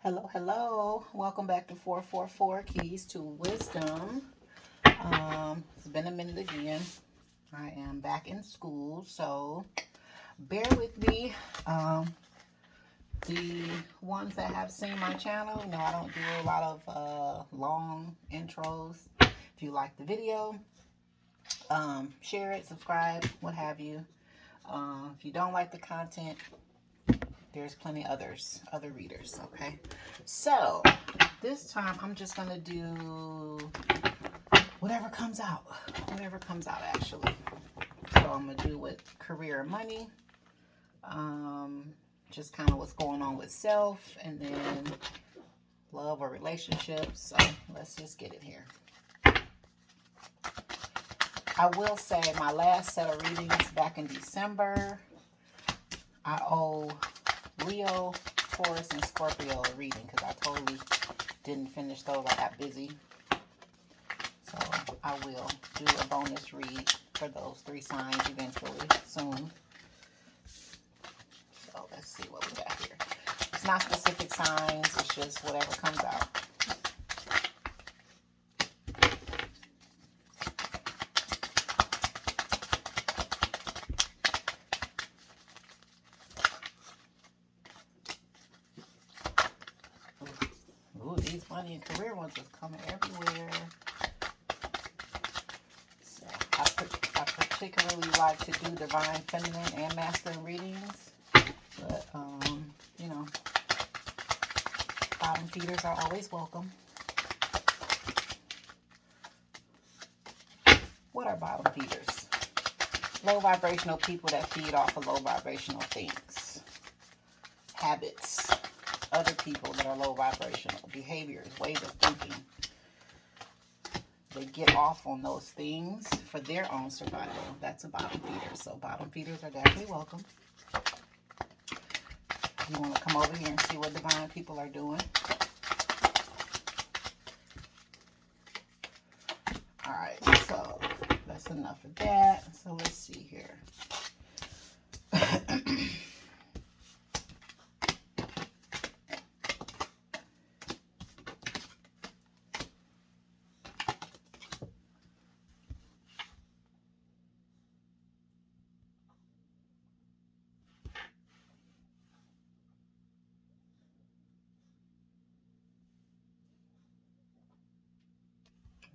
Hello, hello. Welcome back to 444 Keys to Wisdom. It's been a minute again. I am back in school, so bear with me. The ones that have seen my channel, I don't do a lot of long intros. If you like the video, share it, subscribe, what have you. If you don't like the content, there's plenty other readers, okay? So, this time I'm just going to do whatever comes out. Whatever comes out, actually. So, I'm going to do with career and money. Just kind of what's going on with self, and then love or relationships. So, let's just get it here. I will say my last set of readings back in December, I owe Leo, Taurus, and Scorpio a reading because I totally didn't finish those. I got busy. So I will do a bonus read for those three signs eventually, soon. So let's see what we got here. It's not specific signs, it's just whatever comes out. Ooh, these money and career ones is coming everywhere. So I particularly like to do divine feminine and masculine readings, but bottom feeders are always welcome. What are bottom feeders? Low vibrational people that feed off of low vibrational things, habits, other people that are low vibrational, behaviors, ways of thinking. They get off on those things for their own survival. That's a bottom feeder. So bottom feeders are definitely welcome. You want to come over here and see what divine people are doing. All right, so that's enough of that. So let's see here.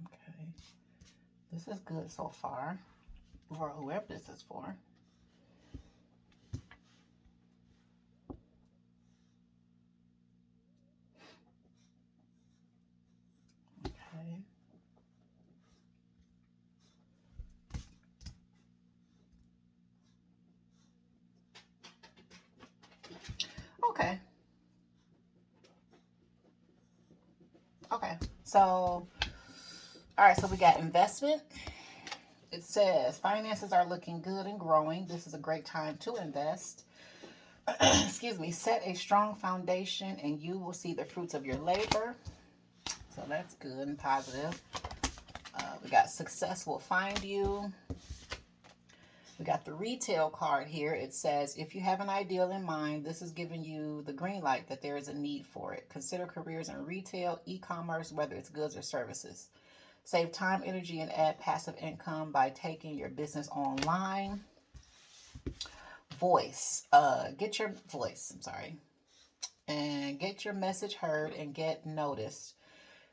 Okay, this is good so far for whoever this is for. Okay. Okay. Okay. So, all right. So we got investment. It says finances are looking good and growing. This is a great time to invest. Excuse me. Set a strong foundation and you will see the fruits of your labor. So that's good and positive. We got success will find you. We got the retail card here. It says, if you have an ideal in mind, this is giving you the green light that there is a need for it. Consider careers in retail, e-commerce, whether it's goods or services. Save time, energy, and add passive income by taking your business online. Get your voice, and get your message heard and get noticed.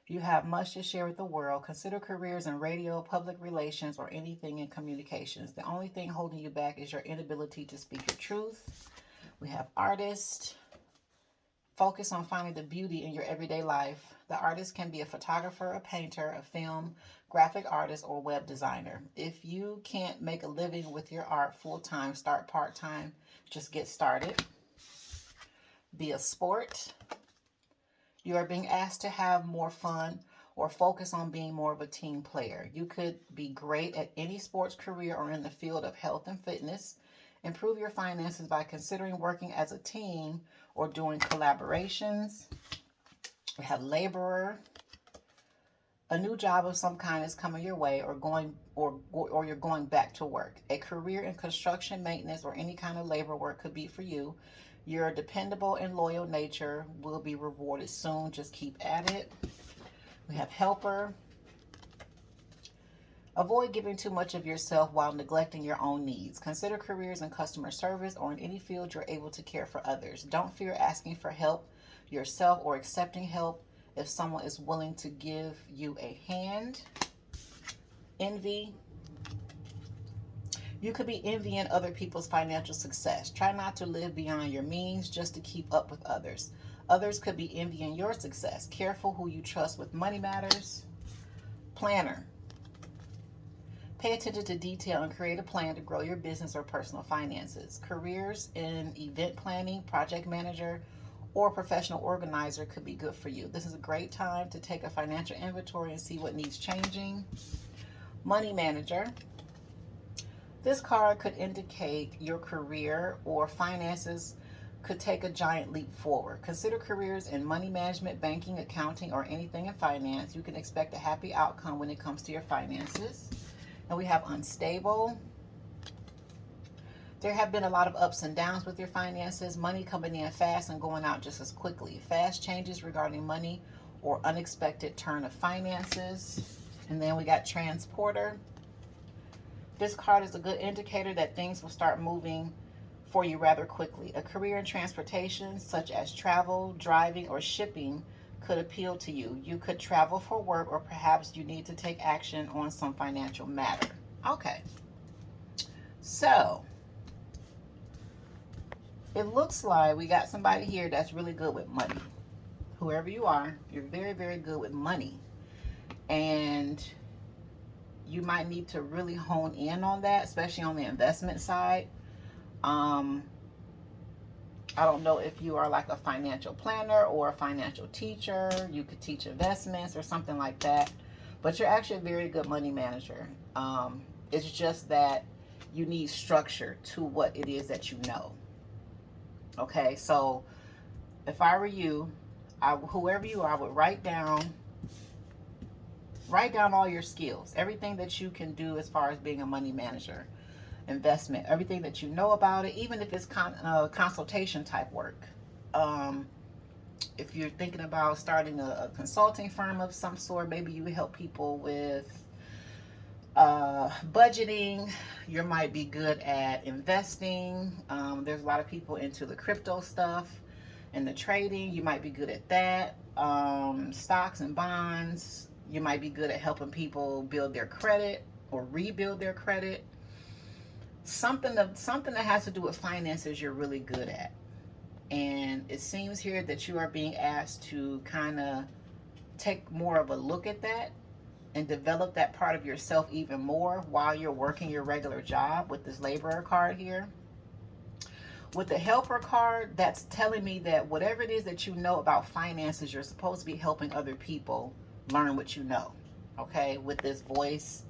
You have much to share with the world. Consider careers in radio, public relations, or anything in communications. The only thing holding you back is your inability to speak your truth. We have artist. Focus on finding the beauty in your everyday life. The artist can be a photographer, a painter, a film, graphic artist, or web designer. If you can't make a living with your art full-time, start part-time. Just get started. Be a sport. You are being asked to have more fun or focus on being more of a team player. You could be great at any sports career or in the field of health and fitness. Improve your finances by considering working as a team or doing collaborations. We have laborer. A new job of some kind is coming your way or you're going back to work. A career in construction, maintenance, or any kind of labor work could be for you. Your dependable and loyal nature will be rewarded soon. Just keep at it. We have helper. Avoid giving too much of yourself while neglecting your own needs. Consider careers in customer service or in any field you're able to care for others. Don't fear asking for help yourself or accepting help if someone is willing to give you a hand. Envy. You could be envying other people's financial success. Try not to live beyond your means just to keep up with others. Others could be envying your success. Careful who you trust with money matters. Planner. Pay attention to detail and create a plan to grow your business or personal finances. Careers in event planning, project manager, or professional organizer could be good for you. This is a great time to take a financial inventory and see what needs changing. Money manager. This card could indicate your career or finances could take a giant leap forward. Consider careers in money management, banking, accounting, or anything in finance. You can expect a happy outcome when it comes to your finances. And we have unstable. There have been a lot of ups and downs with your finances. Money coming in fast and going out just as quickly. Fast changes regarding money or unexpected turn of finances. And then we got transporter. This card is a good indicator that things will start moving for you rather quickly. A career in transportation, such as travel, driving, or shipping, could appeal to you. You could travel for work, or perhaps you need to take action on some financial matter. Okay. So, it looks like we got somebody here that's really good with money. Whoever you are, you're very, very good with money. And you might need to really hone in on that, especially on the investment side. I don't know if you are like a financial planner or a financial teacher. You could teach investments or something like that. But you're actually a very good money manager. It's just that you need structure to what it is that you know. Okay, so if I were you, whoever you are, I would write down all your skills, everything that you can do as far as being a money manager. Investment, everything that you know about it, even if it's consultation type work. If you're thinking about starting a consulting firm of some sort, maybe you help people with budgeting. You might be good at investing. There's a lot of people into the crypto stuff and the trading. You might be good at that. Stocks and bonds. You might be good at helping people build their credit or rebuild their credit. Something that has to do with finances you're really good at. And it seems here that you are being asked to kind of take more of a look at that and develop that part of yourself even more while you're working your regular job with this laborer card here. With the helper card, that's telling me that whatever it is that you know about finances, you're supposed to be helping other people learn what you know. Okay, with this voice.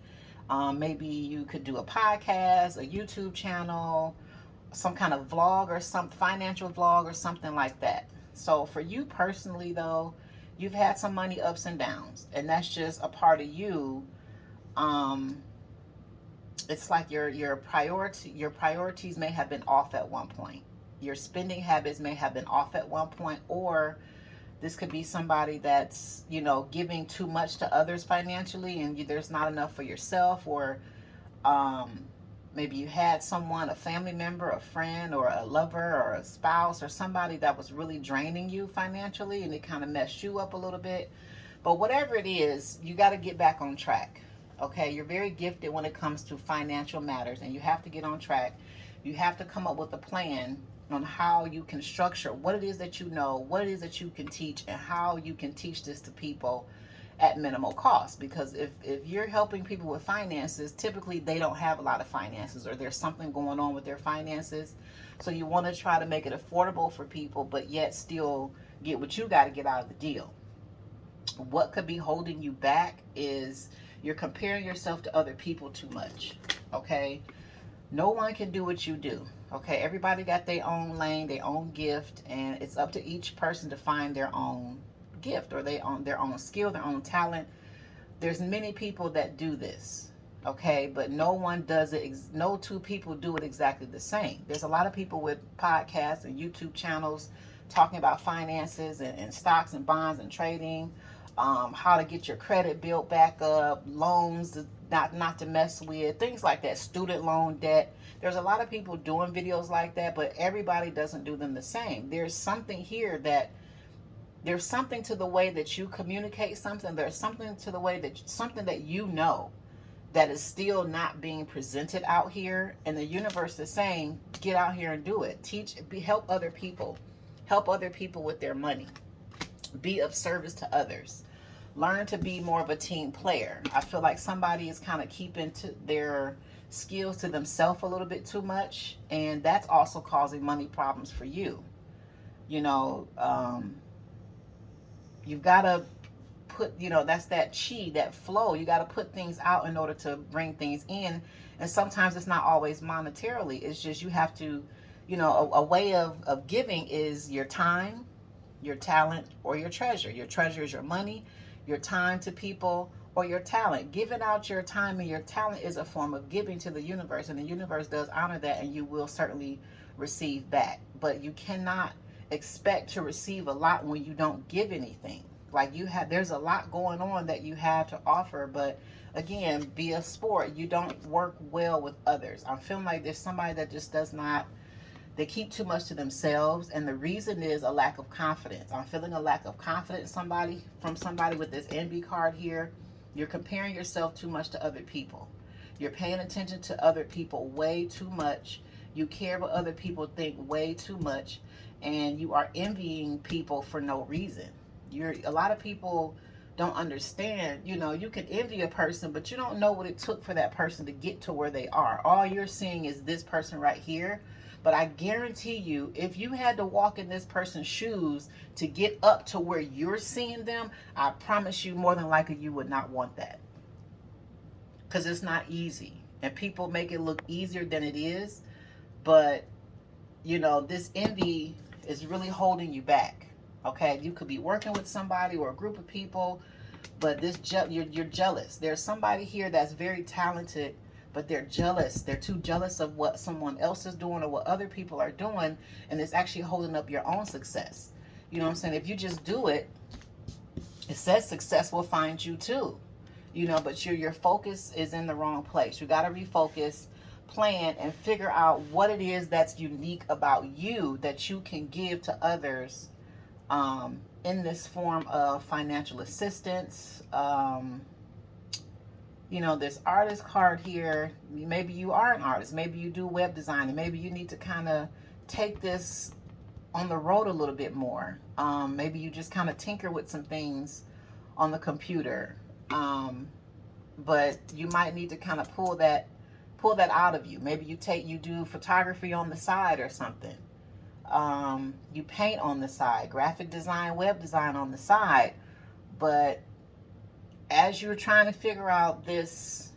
Maybe you could do a podcast, a YouTube channel, some kind of vlog or some financial vlog or something like that. So for you personally though, you've had some money ups and downs, and that's just a part of you. It's like your priorities may have been off at one point. Your spending habits may have been off at one point, or this could be somebody that's, giving too much to others financially, and there's not enough for yourself. Or maybe you had someone, a family member, a friend, or a lover, or a spouse, or somebody that was really draining you financially, and it kind of messed you up a little bit. But whatever it is, you got to get back on track. Okay, you're very gifted when it comes to financial matters, and you have to get on track. You have to come up with a plan on how you can structure what it is that you know, what it is that you can teach, and how you can teach this to people at minimal cost. Because if you're helping people with finances, typically they don't have a lot of finances, or there's something going on with their finances. So you want to try to make it affordable for people, but yet still get what you got to get out of the deal. What could be holding you back is you're comparing yourself to other people too much. Okay, no one can do what you do. Okay, everybody got their own lane, their own gift, and it's up to each person to find their own gift or their own skill, their own talent. There's many people that do this. Okay, but no one does it. No two people do it exactly the same. There's a lot of people with podcasts and YouTube channels talking about finances and stocks and bonds and trading, how to get your credit built back up, loans not to mess with, things like that, student loan debt. There's a lot of people doing videos like that, but everybody doesn't do them the same. There's something to the way that you communicate something. There's something to the way that something that you know that is still not being presented out here, and the universe is saying get out here and do it. Help other people, help other people with their money, be of service to others, learn to be more of a team player. I feel like somebody is kind of keeping to their skills to themselves a little bit too much, and that's also causing money problems for you. You know, you've got to put, that's that chi, that flow. You got to put things out in order to bring things in. And sometimes it's not always monetarily. It's just you have to, a way of giving is your time, your talent, or your treasure. Your treasure is your money, your time to people, or your talent. Giving out your time and your talent is a form of giving to the universe, and the universe does honor that, and you will certainly receive back. But you cannot expect to receive a lot when you don't give anything. Like there's a lot going on that you have to offer, but again, be a sport. You don't work well with others. I'm feeling like there's somebody that just does not, they keep too much to themselves, and the reason is a lack of confidence. I'm feeling a lack of confidence from somebody with this envy card here. You're comparing yourself too much to other people. You're paying attention to other people way too much. You care what other people think way too much, and you are envying people for no reason. A lot of people don't understand. You can envy a person, but you don't know what it took for that person to get to where they are. All you're seeing is this person right here. But I guarantee you, if you had to walk in this person's shoes to get up to where you're seeing them, I promise you, more than likely, you would not want that. Because it's not easy. And people make it look easier than it is. But, this envy is really holding you back. Okay, you could be working with somebody or a group of people, but you're jealous. There's somebody here that's very talented, but they're jealous. They're too jealous of what someone else is doing or what other people are doing, and it's actually holding up your own success. You know what I'm saying? If you just do it, it says success will find you too. But your focus is in the wrong place. You got to refocus, plan, and figure out what it is that's unique about you that you can give to others in this form of financial assistance. This artist card here, maybe you are an artist, maybe you do web design, and maybe you need to kind of take this on the road a little bit more. Maybe you just kind of tinker with some things on the computer, but you might need to kind of pull that out of you. Maybe you do photography on the side or something. You paint on the side, graphic design, web design on the side. But as you're trying to figure out this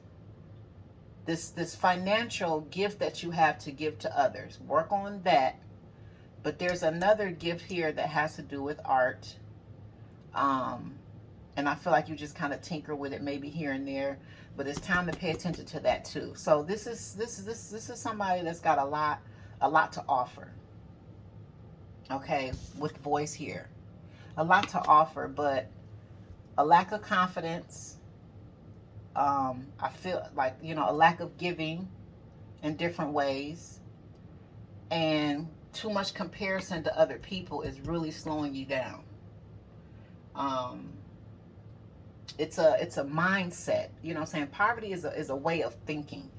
financial gift that you have to give to others, work on that. But there's another gift here that has to do with art. And I feel like you just kind of tinker with it maybe here and there, but it's time to pay attention to that too. So this is somebody that's got a lot to offer. Okay, with voice here. A lot to offer, but a lack of confidence. I feel like, a lack of giving in different ways. And too much comparison to other people is really slowing you down. It's a mindset. You know what I'm saying? Poverty is a way of thinking.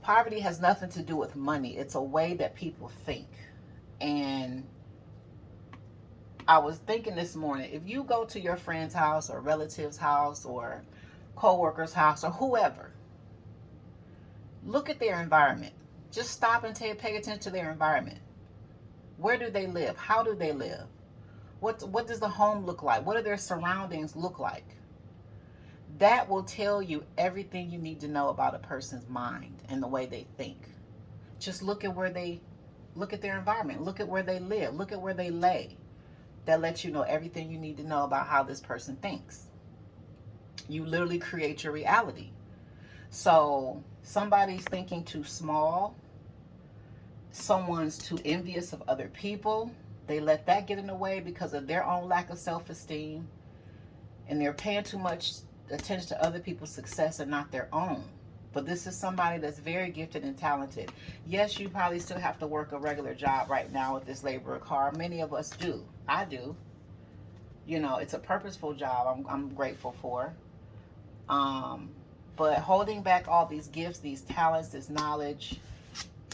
Poverty has nothing to do with money. It's a way that people think. And I was thinking this morning, if you go to your friend's house or relative's house or co-worker's house or whoever, look at their environment. Just stop and pay attention to their environment. Where do they live? How do they live? What does the home look like? What do their surroundings look like? That will tell you everything you need to know about a person's mind and the way they think. Just look at their environment. Look at where they live. Look at where they lay. That lets you know everything you need to know about how this person thinks. You literally create your reality. So somebody's thinking too small. Someone's too envious of other people. They let that get in the way because of their own lack of self-esteem, and they're paying too much attention to other people's success and not their own. But this is somebody that's very gifted and talented. Yes, you probably still have to work a regular job right now with this laborer card. Many of us do. I do. You know, it's a purposeful job. I'm grateful for. Um, but holding back all these gifts, these talents, this knowledge,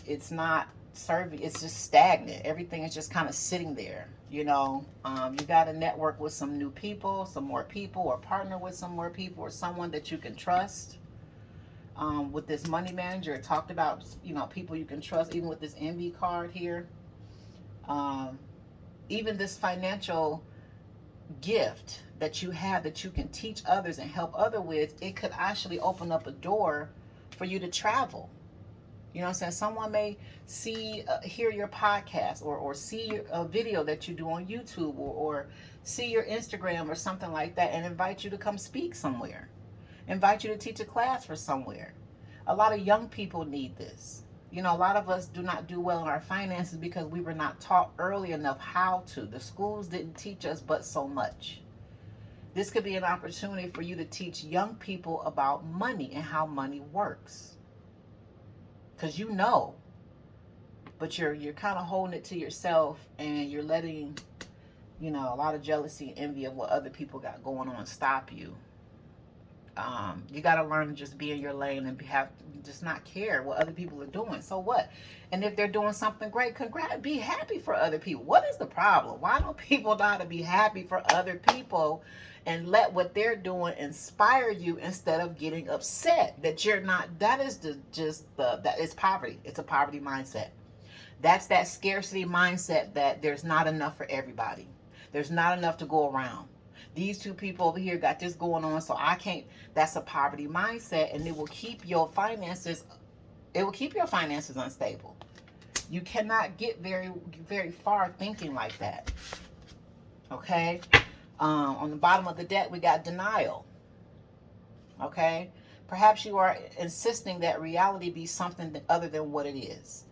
it's not serving. It's just stagnant. Everything is just kind of sitting there. You got to network with some new people, some more people, or partner with some more people, or someone that you can trust. With this money manager, it talked about people you can trust. Even with this envy card here, um, even this financial gift that you have that you can teach others and help other with, it could actually open up a door for you to travel. You know what I'm saying? Someone may hear your podcast, or see a video that you do on YouTube, or see your Instagram or something like that, and invite you to come speak somewhere. Invite you to teach a class for somewhere. A lot of young people need this. A lot of us do not do well in our finances because we were not taught early enough how to. The schools didn't teach us but so much. This could be an opportunity for you to teach young people about money and how money works. Because but you're kind of holding it to yourself, and you're letting, a lot of jealousy and envy of what other people got going on stop you. You got to learn to just be in your lane and just not care what other people are doing. So what? And if they're doing something great, be happy for other people. What is the problem? Why don't people know how to be happy for other people and let what they're doing inspire you instead of getting upset that you're not? That is that is poverty. It's a poverty mindset. That's that scarcity mindset that there's not enough for everybody. There's not enough to go around. These two people over here got this going on, so I can't. That's a poverty mindset, and it will keep your finances. It will keep your finances unstable. You cannot get very, very far thinking like that. Okay. On the bottom of the deck, we got denial. Okay. Perhaps you are insisting that reality be something other than what it is.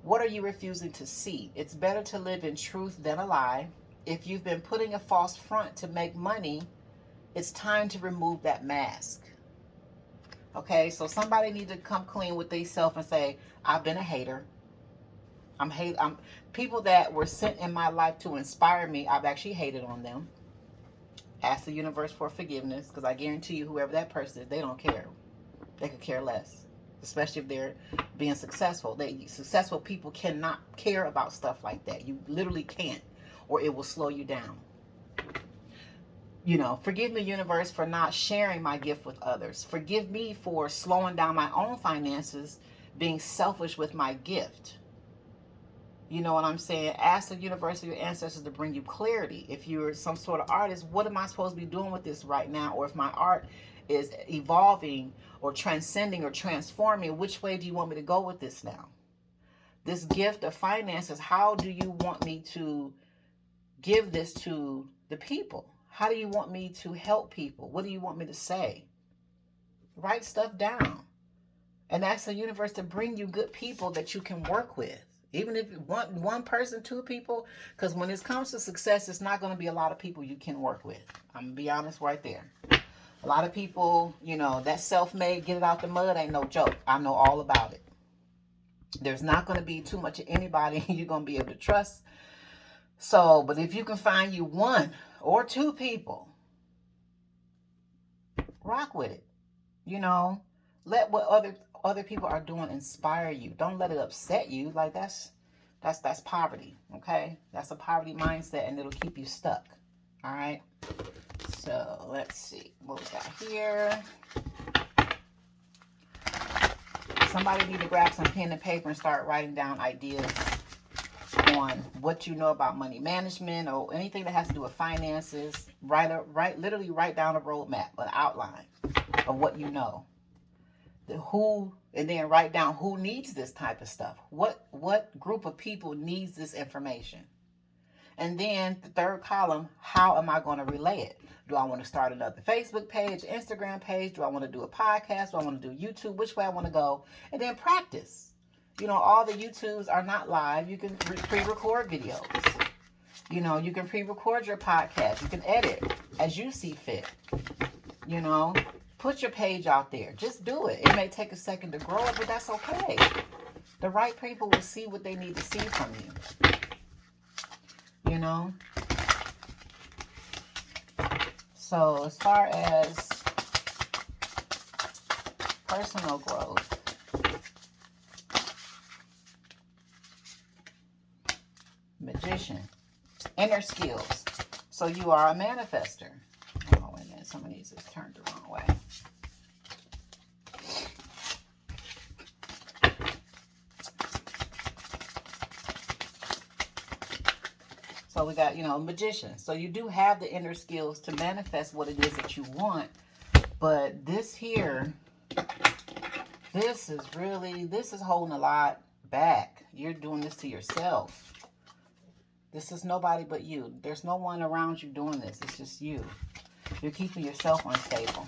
What are you refusing to see? It's better to live in truth than a lie. If you've been putting a false front to make money, it's time to remove that mask. Okay, so somebody needs to come clean with themselves and say, I've been a hater. I'm people that were sent in my life to inspire me, I've actually hated on them. Ask the universe for forgiveness, because I guarantee you, whoever that person is, they don't care. They could care less, especially if they're being successful. Successful people cannot care about stuff like that. You literally can't, or it will slow you down. Forgive me, universe, for not sharing my gift with others. Forgive me for slowing down my own finances, being selfish with my gift. You know what I'm saying? Ask the universe or your ancestors to bring you clarity. If you're some sort of artist, what am I supposed to be doing with this right now? Or if my art is evolving or transcending or transforming, which way do you want me to go with this now? This gift of finances, how do you want me to give this to the people? How do you want me to help people? What do you want me to say? Write stuff down. And ask the universe to bring you good people that you can work with. Even if you want one person, two people, because when it comes to success, it's not going to be a lot of people you can work with. I'm going to be honest right there. A lot of people, that self-made, get it out the mud ain't no joke. I know all about it. There's not going to be too much of anybody you're going to be able to trust. So, but if you can find you one or two people, rock with it. Let what other people are doing inspire you. Don't let it upset you. Like that's poverty. Okay, that's a poverty mindset, and it'll keep you stuck. All right. So let's see what we got here. Somebody need to grab some pen and paper and start writing down ideas on what you know about money management or anything that has to do with finances. Literally write down a roadmap, an outline of what you know. And then write down who needs this type of stuff. What group of people needs this information? And then the third column, how am I going to relay it? Do I want to start another Facebook page, Instagram page? Do I want to do a podcast? Do I want to do YouTube? Which way I want to go? And then practice. You know, all the YouTubes are not live. You can pre-record videos. You know, you can pre-record your podcast. You can edit as you see fit. You know, put your page out there. Just do it. It may take a second to grow it, but that's okay. The right people will see what they need to see from you. You know? So as far as personal growth, Magician, inner skills. So you are a manifester. Oh, wait a minute. Some of these is turned the wrong way. So we got, you know, Magician. So you do have the inner skills to manifest what it is that you want. But this here, this is holding a lot back. You're doing this to yourself. This is nobody but you. There's no one around you doing this. It's just you. You're keeping yourself unstable.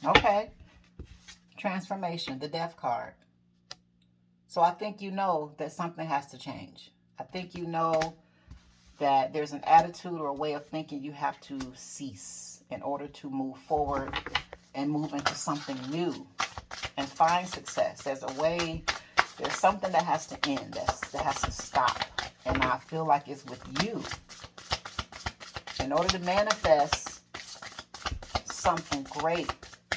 Okay. Transformation, the Death card. So I think you know that something has to change. I think you know that there's an attitude or a way of thinking you have to cease in order to move forward and move into something new and find success. There's a way, there's something that has to end, that has to stop. And I feel like it's with you. In order to manifest something great,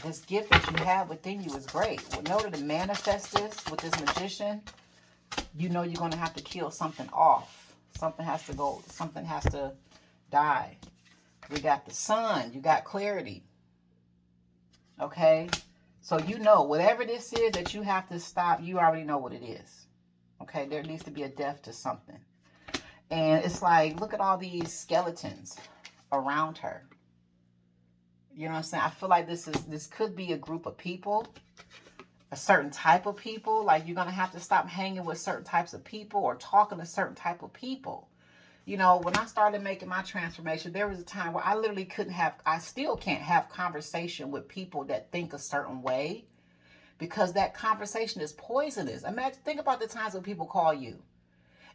this gift that you have within you is great. In order to manifest this with this Magician, you know you're going to have to kill something off. Something has to go. Something has to die. We got the Sun. You got clarity. Okay? So you know whatever this is that you have to stop, you already know what it is. Okay? There needs to be a death to something. And it's like, look at all these skeletons around her. You know what I'm saying? I feel like this could be a group of people, a certain type of people. Like you're going to have to stop hanging with certain types of people or talking to certain type of people. You know, when I started making my transformation, there was a time where I literally I still can't have conversation with people that think a certain way because that conversation is poisonous. Think about the times when people call you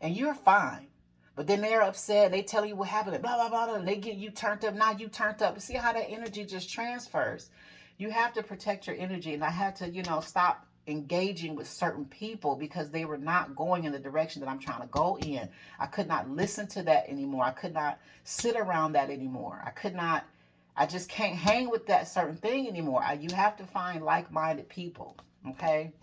and you're fine. But then they're upset. They tell you what happened. Blah, blah, blah, blah. And they get you turned up. Now you turned up. See how that energy just transfers. You have to protect your energy. And I had to, you know, stop engaging with certain people because they were not going in the direction that I'm trying to go in. I could not listen to that anymore. I could not sit around that anymore. I just can't hang with that certain thing anymore. You have to find like-minded people. Okay?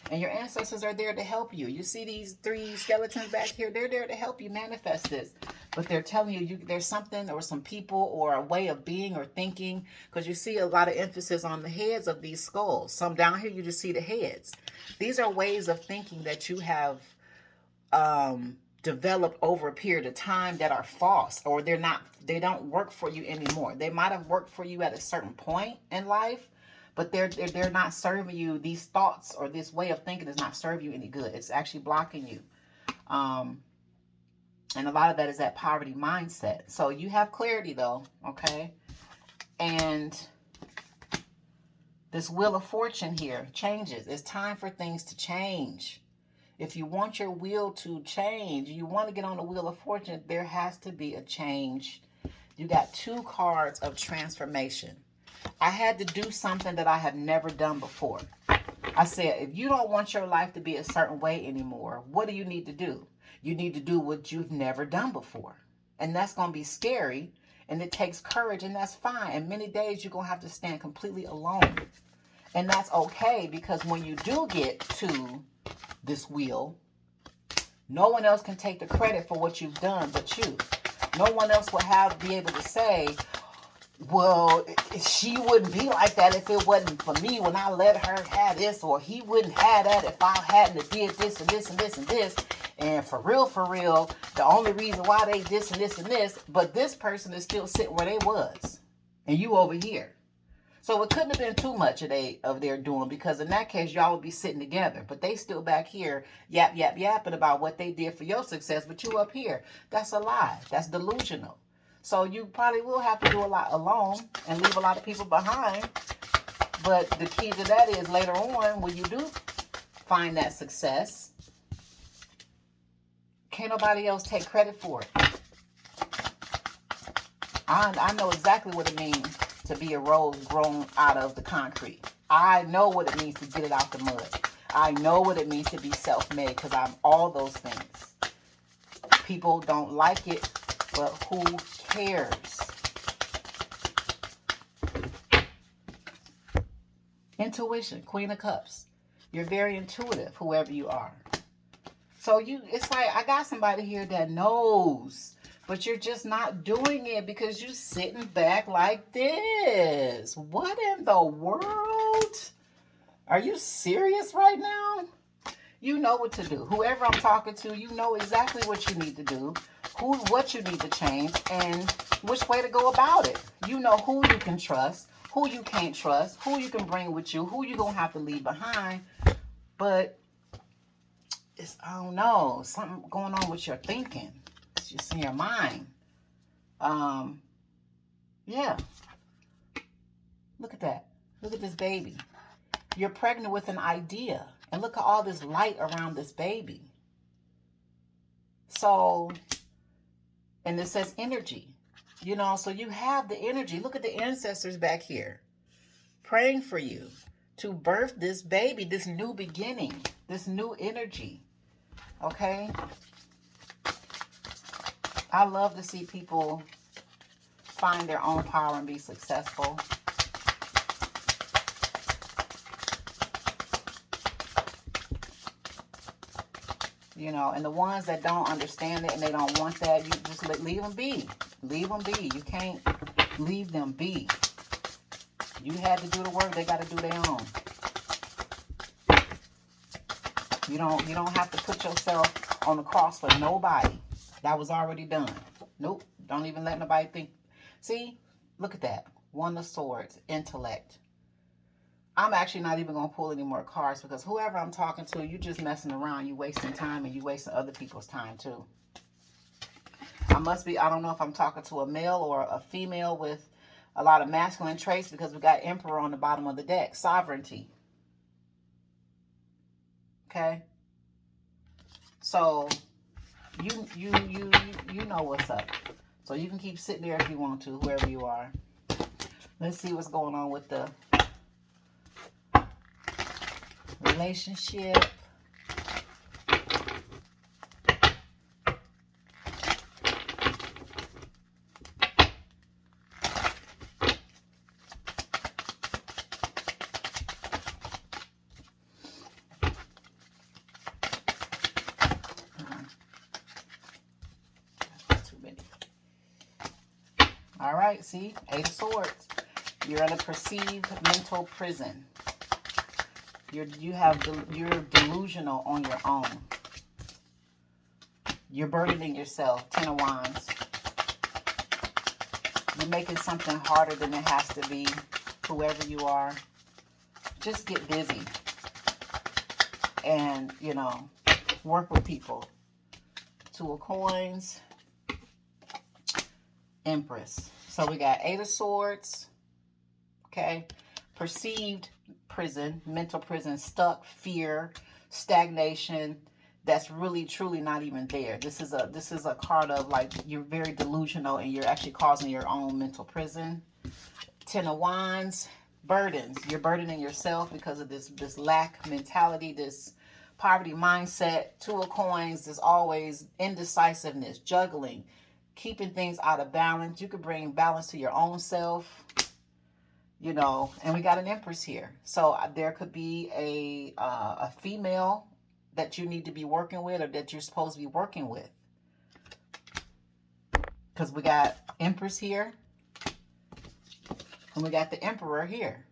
And your ancestors are there to help you. You see these 3 skeletons back here? They're there to help you manifest this. But they're telling you there's something or some people or a way of being or thinking. Because you see a lot of emphasis on the heads of these skulls. Some down here, you just see the heads. These are ways of thinking that you have developed over a period of time that are false. Or they don't work for you anymore. They might have worked for you at a certain point in life. But they're not serving you. These thoughts or this way of thinking does not serve you any good. It's actually blocking you. And a lot of that is that poverty mindset. So you have clarity though, okay? And this Wheel of Fortune here changes. It's time for things to change. If you want your wheel to change, you want to get on the Wheel of Fortune, there has to be a change. You got 2 cards of transformation. I had to do something that I have never done before. I said, if you don't want your life to be a certain way anymore, what do you need to do? You need to do what you've never done before. And that's going to be scary. And it takes courage. And that's fine. And many days you're going to have to stand completely alone. And that's okay. Because when you do get to this wheel, no one else can take the credit for what you've done but you. No one else will be able to say, well, she wouldn't be like that if it wasn't for me when I let her have this, or he wouldn't have that if I hadn't did this and this and this and this. And for real, the only reason why they this and this and this, but this person is still sitting where they was, and you over here. So it couldn't have been too much of their doing, because in that case, y'all would be sitting together. But they still back here yapping about what they did for your success, but you up here. That's a lie. That's delusional. So you probably will have to do a lot alone and leave a lot of people behind. But the key to that is later on, when you do find that success, can't nobody else take credit for it. I know exactly what it means to be a rose grown out of the concrete. I know what it means to get it out the mud. I know what it means to be self-made, because I'm all those things. People don't like it, but who cares? Intuition, Queen of Cups. You're very intuitive, whoever you are. So it's like, I got somebody here that knows, but you're just not doing it because you're sitting back like this. What in the world? Are you serious right now? You know what to do. Whoever I'm talking to, you know exactly what you need to do, what you need to change, and which way to go about it. You know who you can trust, who you can't trust, who you can bring with you, who you're going to have to leave behind. But it's, I don't know, something going on with your thinking. It's just in your mind. Yeah. Look at that. Look at this baby. You're pregnant with an idea. And look at all this light around this baby. So, and it says energy. You know, so you have the energy. Look at the ancestors back here praying for you to birth this baby, this new beginning, this new energy. Okay? I love to see people find their own power and be successful. You know, and the ones that don't understand it and they don't want that, you just leave them be. Leave them be. You can't leave them be. You had to do the work, they got to do their own. You don't have to put yourself on the cross for nobody. That was already done. Nope. Don't even let nobody think. See? Look at that. One of Swords. Intellect. I'm actually not even going to pull any more cards, because whoever I'm talking to, you just messing around. You wasting time, and you wasting other people's time too. I don't know if I'm talking to a male or a female with a lot of masculine traits, because we got Emperor on the bottom of the deck. Sovereignty. Okay? So you know what's up. So you can keep sitting there if you want to, whoever you are. Let's see what's going on with the relationship. Too many. All right, see? Eight of Swords. You're in a perceived mental prison. You're delusional on your own. You're burdening yourself. Ten of Wands. You're making something harder than it has to be. Whoever you are, just get busy and, you know, work with people. Two of Coins. Empress. So we got Eight of Swords. Okay. Perceived prison, mental prison, stuck, fear, stagnation. That's really truly not even there. This is a card of, like, you're very delusional and you're actually causing your own mental prison. Ten of Wands. Burdens. You're burdening yourself because of this lack mentality, this poverty mindset. Two of Coins. There's always indecisiveness, juggling, keeping things out of balance. You could bring balance to your own self. You know, and we got an Empress here. So there could be a female that you need to be working with, or that you're supposed to be working with. Because we got Empress here. And we got the Emperor here.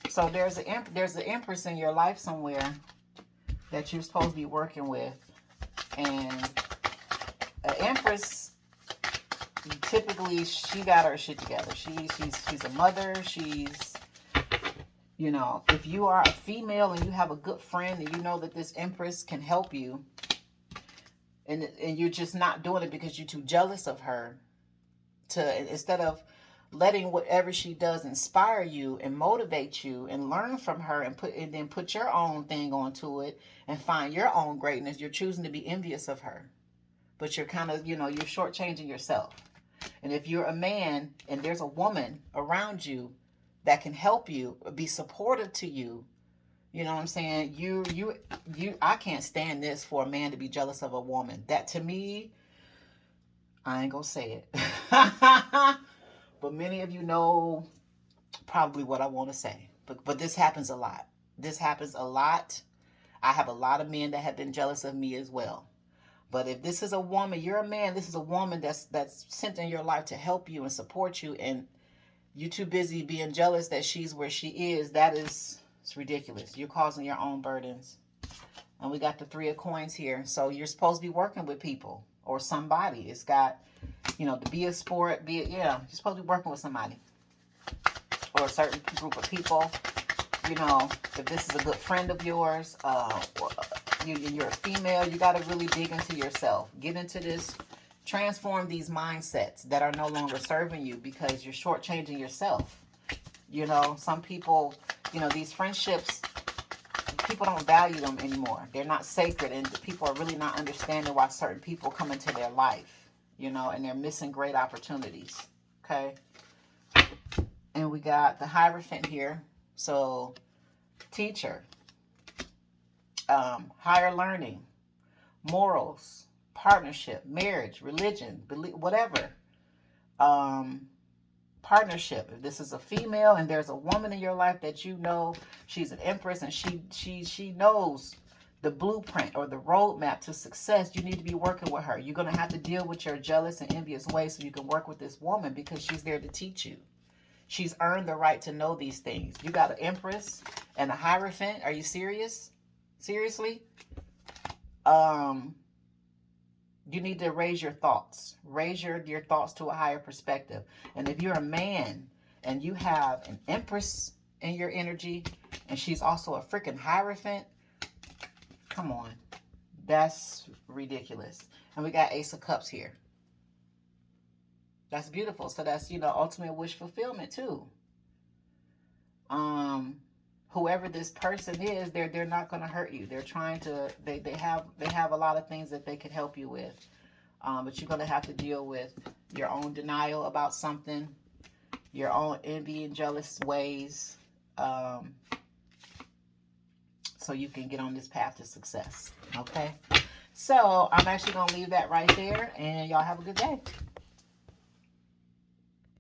So there's an Empress in your life somewhere that you're supposed to be working with. And an Empress, typically, she got her shit together. She's a mother. She's You know, if you are a female and you have a good friend and you know that this Empress can help you, and you're just not doing it because you're too jealous of her, to instead of letting whatever she does inspire you and motivate you and learn from her and then put your own thing onto it and find your own greatness, you're choosing to be envious of her. But you're kind of, you're shortchanging yourself. And if you're a man and there's a woman around you that can help you, be supportive to you, you know what I'm saying? I can't stand this for a man to be jealous of a woman. That, to me, I ain't gonna say it. But many of you know probably what I want to say. But this happens a lot. This happens a lot. I have a lot of men that have been jealous of me as well. But if this is a woman, you're a man, this is a woman that's sent in your life to help you and support you, and you're too busy being jealous that she's where she is, it's ridiculous. You're causing your own burdens. And we got the 3 of coins here. So you're supposed to be working with people or somebody. It's got, to be a sport, you're supposed to be working with somebody or a certain group of people. If this is a good friend of yours, you're a female, you got to really dig into yourself. Get into this, transform these mindsets that are no longer serving you because you're shortchanging yourself. Some people, these friendships, people don't value them anymore. They're not sacred, and people are really not understanding why certain people come into their life, and they're missing great opportunities. Okay. And we got the Hierophant here. So, teacher, higher learning, morals, partnership, marriage, religion, belief, whatever. Partnership. If this is a female and there's a woman in your life that she's an Empress and she knows the blueprint or the roadmap to success, you need to be working with her. You're going to have to deal with your jealous and envious ways so you can work with this woman because she's there to teach you. She's earned the right to know these things. You got an Empress and a Hierophant. Are you serious? Seriously? You need to raise your thoughts. Raise your thoughts to a higher perspective. And if you're a man and you have an Empress in your energy and she's also a freaking Hierophant, come on. That's ridiculous. And we got Ace of Cups here. That's beautiful. So that's, ultimate wish fulfillment too. Whoever this person is, they're not going to hurt you. They're trying to, they have a lot of things that they could help you with. But you're going to have to deal with your own denial about something, your own envy and jealous ways, so you can get on this path to success. Okay? So I'm actually going to leave that right there, and y'all have a good day.